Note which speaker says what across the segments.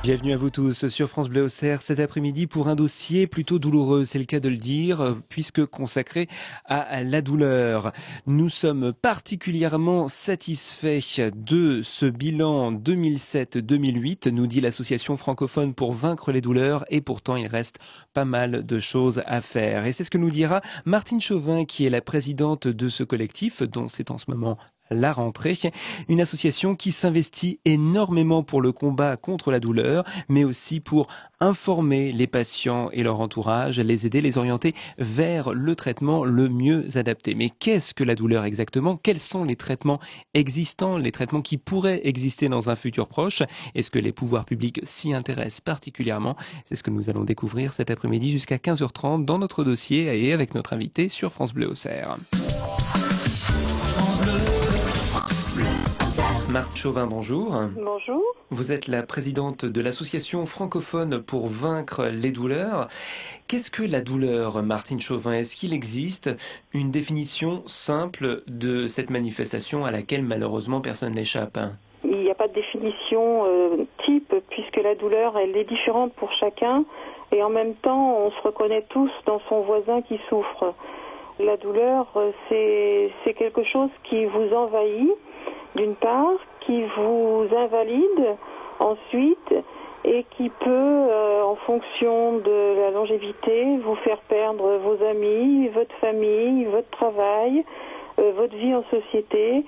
Speaker 1: Bienvenue à vous tous sur France Bleu Auxerre cet après-midi pour un dossier plutôt douloureux, c'est le cas de le dire, puisque consacré à la douleur. Nous sommes particulièrement satisfaits de ce bilan 2007-2008, nous dit l'association francophone pour vaincre les douleurs, et pourtant il reste pas mal de choses à faire. Et c'est ce que nous dira Martine Chauvin, qui est la présidente de ce collectif, dont c'est en ce moment la rentrée, une association qui s'investit énormément pour le combat contre la douleur, mais aussi pour informer les patients et leur entourage, les aider, les orienter vers le traitement le mieux adapté. Mais qu'est-ce que la douleur exactement? Quels sont les traitements existants, les traitements qui pourraient exister dans un futur proche? Est-ce que les pouvoirs publics s'y intéressent particulièrement? C'est ce que nous allons découvrir cet après-midi jusqu'à 15h30 dans notre dossier et avec notre invité sur France Bleu Auxerre. Martine Chauvin, bonjour.
Speaker 2: Bonjour.
Speaker 1: Vous êtes la présidente de l'association francophone pour vaincre les douleurs. Qu'est-ce que la douleur, Martine Chauvin? Est-ce qu'il existe une définition simple de cette manifestation à laquelle malheureusement personne n'échappe?
Speaker 2: Il n'y a pas de définition type, puisque la douleur, elle est différente pour chacun, et en même temps, on se reconnaît tous dans son voisin qui souffre. La douleur, c'est quelque chose qui vous envahit, d'une part, qui vous invalide ensuite, et qui peut, en fonction de la longévité, vous faire perdre vos amis, votre famille, votre travail, votre vie en société.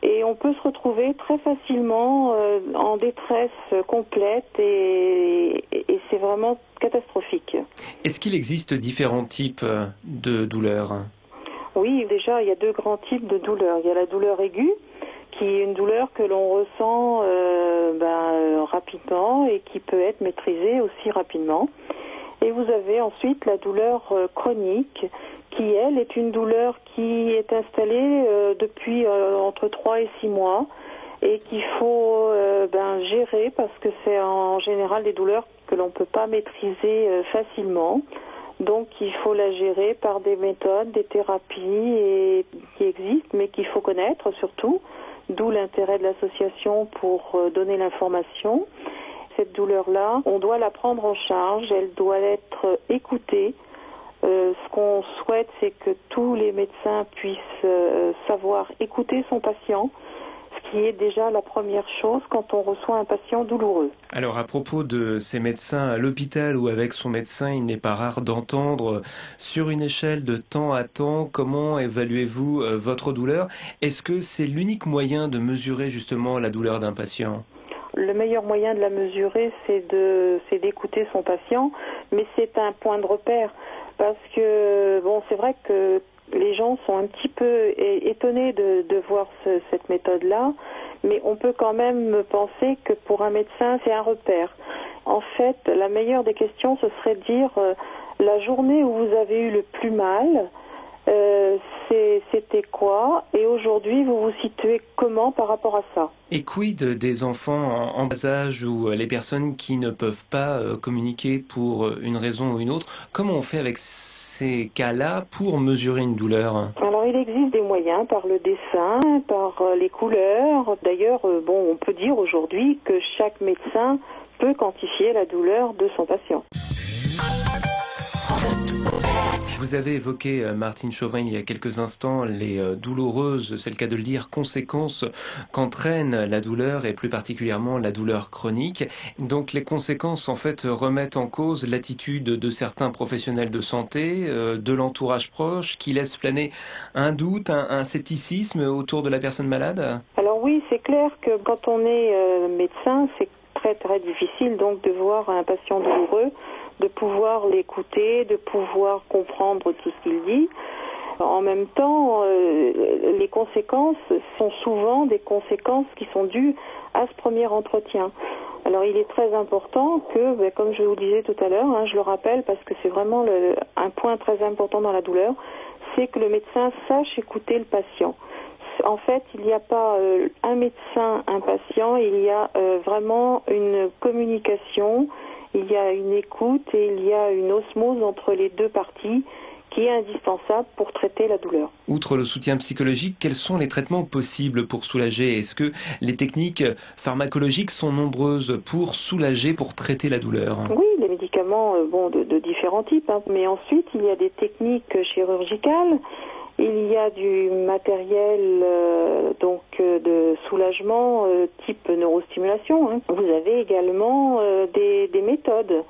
Speaker 2: Et on peut se retrouver très facilement en détresse complète et c'est vraiment catastrophique.
Speaker 1: Est-ce qu'il existe différents types de douleurs?
Speaker 2: Oui, déjà, il y a deux grands types de douleurs. Il y a la douleur aiguë, qui est une douleur que l'on ressent rapidement et qui peut être maîtrisée aussi rapidement. Et vous avez ensuite la douleur chronique, qui, elle, est une douleur qui est installée depuis entre 3 et 6 mois et qu'il faut gérer parce que c'est en général des douleurs que l'on ne peut pas maîtriser facilement. Donc il faut la gérer par des méthodes, des thérapies qui existent mais qu'il faut connaître surtout, d'où l'intérêt de l'association pour donner l'information. Cette douleur-là, on doit la prendre en charge, elle doit être écoutée. Ce qu'on souhaite, c'est que tous les médecins puissent savoir écouter son patient, ce qui est déjà la première chose quand on reçoit un patient douloureux.
Speaker 1: Alors à propos de ces médecins à l'hôpital ou avec son médecin, il n'est pas rare d'entendre sur une échelle de temps à temps, comment évaluez-vous votre douleur? Est-ce que c'est l'unique moyen de mesurer justement la douleur d'un patient?
Speaker 2: Le meilleur moyen de la mesurer, c'est d'écouter son patient, mais c'est un point de repère. Parce que, c'est vrai que les gens sont un petit peu étonnés de voir cette méthode-là, mais on peut quand même penser que pour un médecin, c'est un repère. En fait, la meilleure des questions, ce serait de dire la journée où vous avez eu le plus mal, c'était quoi? Et aujourd'hui, vous vous situez comment par rapport à ça?
Speaker 1: Et quid des enfants en bas âge ou les personnes qui ne peuvent pas communiquer pour une raison ou une autre? Comment on fait avec ces cas-là pour mesurer une douleur?
Speaker 2: Alors, il existe des moyens par le dessin, par les couleurs. D'ailleurs, on peut dire aujourd'hui que chaque médecin peut quantifier la douleur de son patient.
Speaker 1: Vous avez évoqué, Martine Chauvin, il y a quelques instants, les douloureuses, c'est le cas de le dire, conséquences qu'entraîne la douleur et plus particulièrement la douleur chronique. Donc les conséquences, en fait, remettent en cause l'attitude de certains professionnels de santé, de l'entourage proche, qui laissent planer un doute, un scepticisme autour de la personne malade.
Speaker 2: Alors oui, c'est clair que quand on est médecin, c'est très très difficile donc de voir un patient douloureux, de pouvoir l'écouter, de pouvoir comprendre tout ce qu'il dit. En même temps, les conséquences sont souvent des conséquences qui sont dues à ce premier entretien. Alors il est très important que, comme je vous disais tout à l'heure, je le rappelle parce que c'est vraiment un point très important dans la douleur, c'est que le médecin sache écouter le patient. En fait, il n'y a pas un médecin, un patient, il y a vraiment une communication, il y a une écoute et il y a une osmose entre les deux parties qui est indispensable pour traiter la douleur.
Speaker 1: Outre le soutien psychologique, quels sont les traitements possibles pour soulager? Est-ce que les techniques pharmacologiques sont nombreuses pour soulager, pour traiter la douleur?
Speaker 2: Oui, les médicaments de différents types, hein. Mais ensuite, il y a des techniques chirurgicales. Il y a du matériel de soulagement type neurostimulation, hein. Vous avez également des méthodes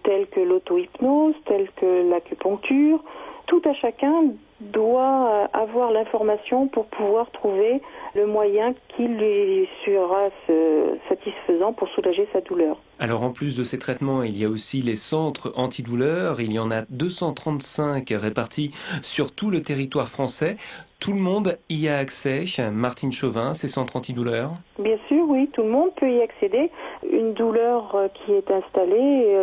Speaker 2: telles que l'auto-hypnose, telles que l'acupuncture. Tout à chacun doit avoir l'information pour pouvoir trouver le moyen qui lui sera satisfaisant pour soulager sa douleur.
Speaker 1: Alors en plus de ces traitements, il y a aussi les centres antidouleurs. Il y en a 235 répartis sur tout le territoire français. Tout le monde y a accès. Martine Chauvin, ces centres antidouleurs?
Speaker 2: Bien sûr, oui, tout le monde peut y accéder. Une douleur qui est installée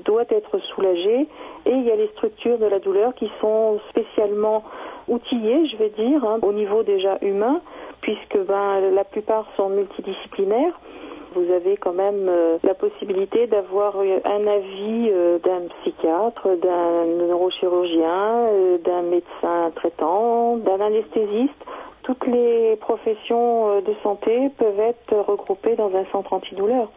Speaker 2: doit être soulagée, et il y a les structures de la douleur qui sont spécialement outillées, je vais dire, hein, au niveau déjà humain, puisque la plupart sont multidisciplinaires. Vous avez quand même la possibilité d'avoir un avis d'un psychiatre, d'un neurochirurgien, d'un médecin traitant, d'un anesthésiste. Toutes les professions de santé peuvent être regroupées dans un centre antidouleur.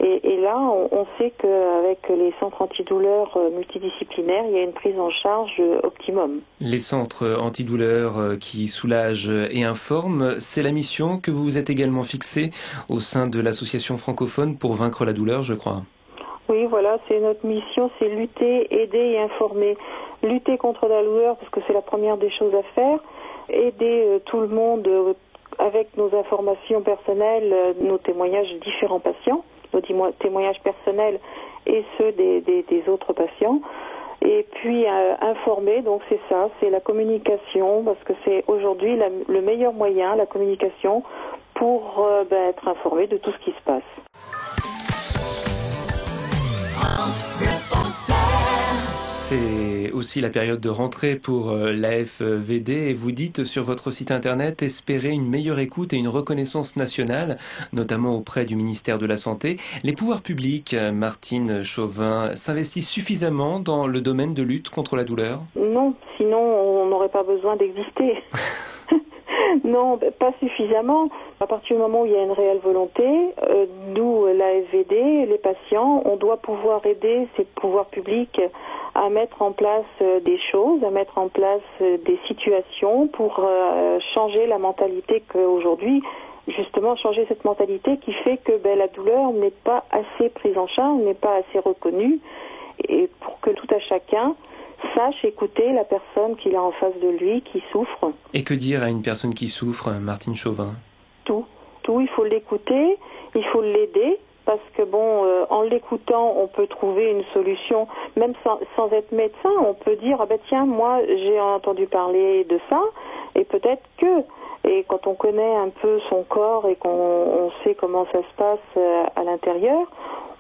Speaker 2: Et là, on sait qu'avec les centres antidouleurs multidisciplinaires, il y a une prise en charge optimum.
Speaker 1: Les centres antidouleurs qui soulagent et informent, c'est la mission que vous vous êtes également fixée au sein de l'association francophone pour vaincre la douleur, je crois.
Speaker 2: Oui, voilà, c'est notre mission, c'est lutter, aider et informer. Lutter contre la douleur, parce que c'est la première des choses à faire. Aider tout le monde avec nos informations personnelles, nos témoignages de différents patients, nos témoignages personnels et ceux des autres patients. Et puis informer, donc c'est ça, c'est la communication, parce que c'est aujourd'hui le meilleur moyen, la communication, pour être informé de tout ce qui se passe.
Speaker 1: C'est aussi la période de rentrée pour l'AFVD, et vous dites sur votre site internet espérer une meilleure écoute et une reconnaissance nationale, notamment auprès du ministère de la Santé. Les pouvoirs publics, Martine Chauvin, s'investissent suffisamment dans le domaine de lutte contre la douleur?
Speaker 2: Non, sinon on n'aurait pas besoin d'exister. Non, pas suffisamment. À partir du moment où il y a une réelle volonté, nous, l'AFVD, les patients, on doit pouvoir aider ces pouvoirs publics à mettre en place des choses, à mettre en place des situations pour changer la mentalité qu'aujourd'hui, justement changer cette mentalité qui fait que la douleur n'est pas assez prise en charge, n'est pas assez reconnue, et pour que tout à chacun sache écouter la personne qu'il a en face de lui qui souffre.
Speaker 1: Et que dire à une personne qui souffre, Martine Chauvin? Tout,
Speaker 2: il faut l'écouter, il faut l'aider, parce que en l'écoutant, on peut trouver une solution, même sans être médecin. On peut dire, tiens, moi j'ai entendu parler de ça, et peut-être que... Et quand on connaît un peu son corps et qu'on sait comment ça se passe à l'intérieur,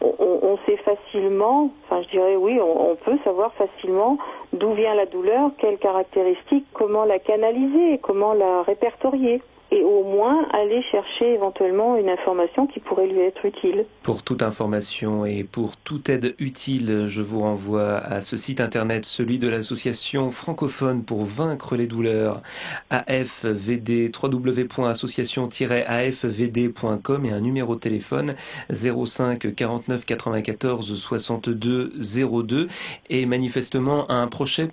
Speaker 2: on sait facilement, on peut savoir facilement d'où vient la douleur, quelles caractéristiques, comment la canaliser, comment la répertorier. Et au moins aller chercher éventuellement une information qui pourrait lui être utile.
Speaker 1: Pour toute information et pour toute aide utile, je vous renvoie à ce site internet, celui de l'association francophone pour vaincre les douleurs, AFVD, www.association-afvd.com, et un numéro de téléphone 05 49 94 62 02. Et manifestement un projet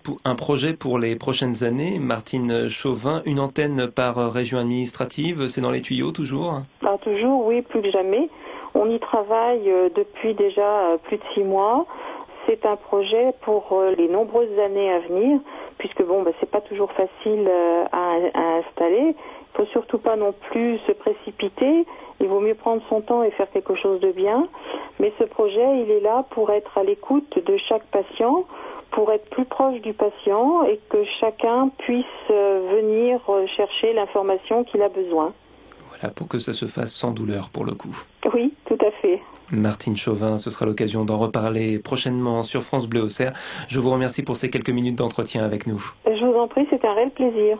Speaker 1: pour les prochaines années. Martine Chauvin, une antenne par région administrative, c'est dans les tuyaux toujours?
Speaker 2: Toujours, oui, plus que jamais. On y travaille depuis déjà plus de 6 mois. C'est un projet pour les nombreuses années à venir, puisque c'est pas toujours facile à installer. Il faut surtout pas non plus se précipiter. Il vaut mieux prendre son temps et faire quelque chose de bien. Mais ce projet, il est là pour être à l'écoute de chaque patient, pour être plus proche du patient et que chacun puisse venir chercher l'information qu'il a besoin.
Speaker 1: Voilà, pour que ça se fasse sans douleur pour le coup.
Speaker 2: Oui, tout à fait.
Speaker 1: Martine Chauvin, ce sera l'occasion d'en reparler prochainement sur France Bleu Auxerre. Je vous remercie pour ces quelques minutes d'entretien avec nous.
Speaker 2: Je vous en prie, c'est un réel plaisir.